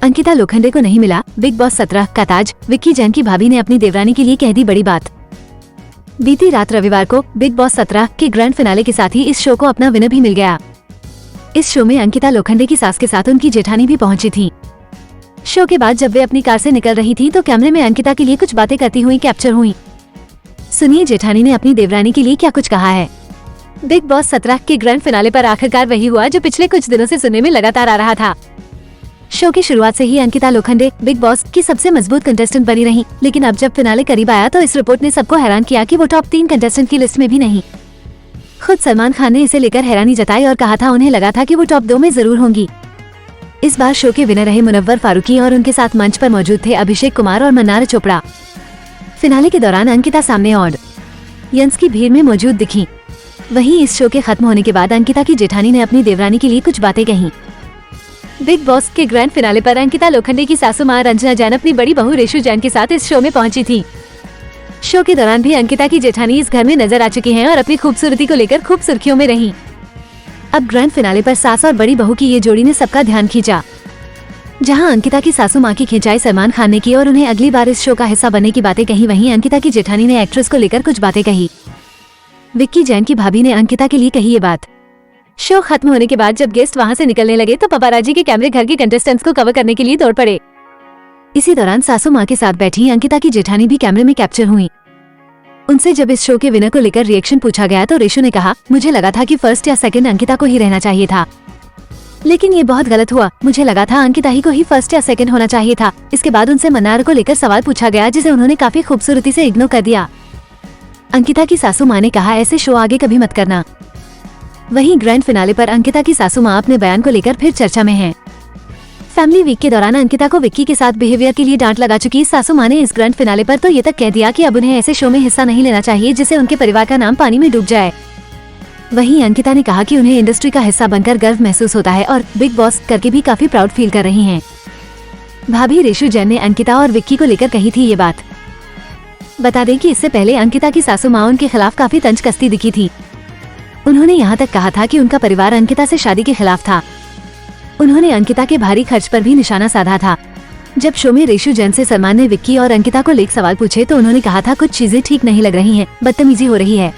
अंकिता लोखंडे को नहीं मिला बिग बॉस 17 का ताज। विक्की जैन की भाभी ने अपनी देवरानी के लिए कह दी बड़ी बात। बीती रात रविवार को बिग बॉस 17 के ग्रैंड फिनाले के साथ ही इस शो को अपना विनर भी मिल गया। इस शो में अंकिता लोखंडे की सास के साथ उनकी जेठानी भी पहुंची थी। शो के बाद जब वे अपनी कार से निकल रही थी तो कैमरे में अंकिता के लिए कुछ बातें करती हुई कैप्चर हुई। सुनिए जेठानी ने अपनी देवरानी के लिए क्या कुछ कहा है। बिग बॉस 17 के ग्रैंड फिनाले पर आखिरकार वही हुआ जो पिछले कुछ दिनों से सुनने में लगातार आ रहा था। शो की शुरुआत से ही अंकिता लोखंडे बिग बॉस की सबसे मजबूत कंटेस्टेंट बनी रही, लेकिन अब जब फिनाले करीब आया तो इस रिपोर्ट ने सबको हैरान किया कि वो टॉप 3 कंटेस्टेंट की लिस्ट में भी नहीं। खुद सलमान खान ने इसे लेकर हैरानी जताई और कहा था उन्हें लगा था कि वो टॉप 2 में जरूर होंगी। इस बार शो के विनर रहे मुनव्वर फारूकी और उनके साथ मंच पर मौजूद थे अभिषेक कुमार और मन्नार चोपड़ा। फिनाले के दौरान अंकिता सामने ऑडियंस की भीड़ में मौजूद दिखी। वहीं इस शो के खत्म होने के बाद अंकिता की जेठानी ने अपनी देवरानी के लिए कुछ बातें कही। बिग बॉस के ग्रैंड फिनाले पर अंकिता लोखंडे की सासू मां रंजना जैन अपनी बड़ी बहू रेशु जैन के साथ इस शो में पहुंची थी। शो के दौरान भी अंकिता की जेठानी इस घर में नजर आ चुकी हैं और अपनी खूबसूरती को लेकर खूब सुर्खियों में रही। अब ग्रैंड फिनाले पर सास और बड़ी बहू की ये जोड़ी ने सबका ध्यान खींचा। जहां अंकिता की सासू मां की खिंचाई सलमान खान ने की और उन्हें अगली बार इस शो का हिस्सा बनने की बातें कही, वहीं अंकिता की जेठानी ने एक्ट्रेस को लेकर कुछ बातें कही। विक्की जैन की भाभी ने अंकिता के लिए कही ये बात। शो खत्म होने के बाद जब गेस्ट वहां से निकलने लगे तो पपाराजी के कैमरे घर के कंटेस्टेंट्स को कवर करने के लिए दौड़ पड़े। इसी दौरान सासू मां के साथ बैठी अंकिता की जेठानी भी कैमरे में कैप्चर हुई। उनसे जब इस शो के विनर को लेकर रिएक्शन पूछा गया तो रेशु ने कहा, मुझे लगा था कि फर्स्ट या सेकंड अंकिता को ही रहना चाहिए था, लेकिन ये बहुत गलत हुआ। मुझे लगा था अंकिता ही को ही फर्स्ट या सेकंड होना चाहिए था। इसके बाद उनसे मन्नार को लेकर सवाल पूछा गया जिसे उन्होंने काफी खूबसूरती से इग्नोर कर दिया। अंकिता की सासू मां ने कहा, ऐसे शो आगे कभी मत करना। वहीं ग्रैंड फिनाले पर अंकिता की सासू मां अपने बयान को लेकर फिर चर्चा में हैं। फैमिली वीक के दौरान अंकिता को विक्की के साथ बिहेवियर के लिए डांट लगा चुकी सासू मां ने इस ग्रैंड फिनाले पर तो ये तक कह दिया कि अब उन्हें ऐसे शो में हिस्सा नहीं लेना चाहिए जिससे उनके परिवार का नाम पानी में डूब जाए। वहीं अंकिता ने कहा कि उन्हें इंडस्ट्री का हिस्सा बनकर गर्व महसूस होता है और बिग बॉस करके भी काफी प्राउड फील कर रही हैं। भाभी रेशु जैन ने अंकिता और विक्की को लेकर कही थी ये बात। बता दें कि इससे पहले अंकिता की सासू मां उनके खिलाफ काफी तंज कसती दिखी थी। उन्होंने यहाँ तक कहा था कि उनका परिवार अंकिता से शादी के खिलाफ था। उन्होंने अंकिता के भारी खर्च पर भी निशाना साधा था। जब शो में रेशु जैन से सलमान ने विक्की और अंकिता को लेकर सवाल पूछे तो उन्होंने कहा था कुछ चीजें ठीक नहीं लग रही हैं, बदतमीजी हो रही है।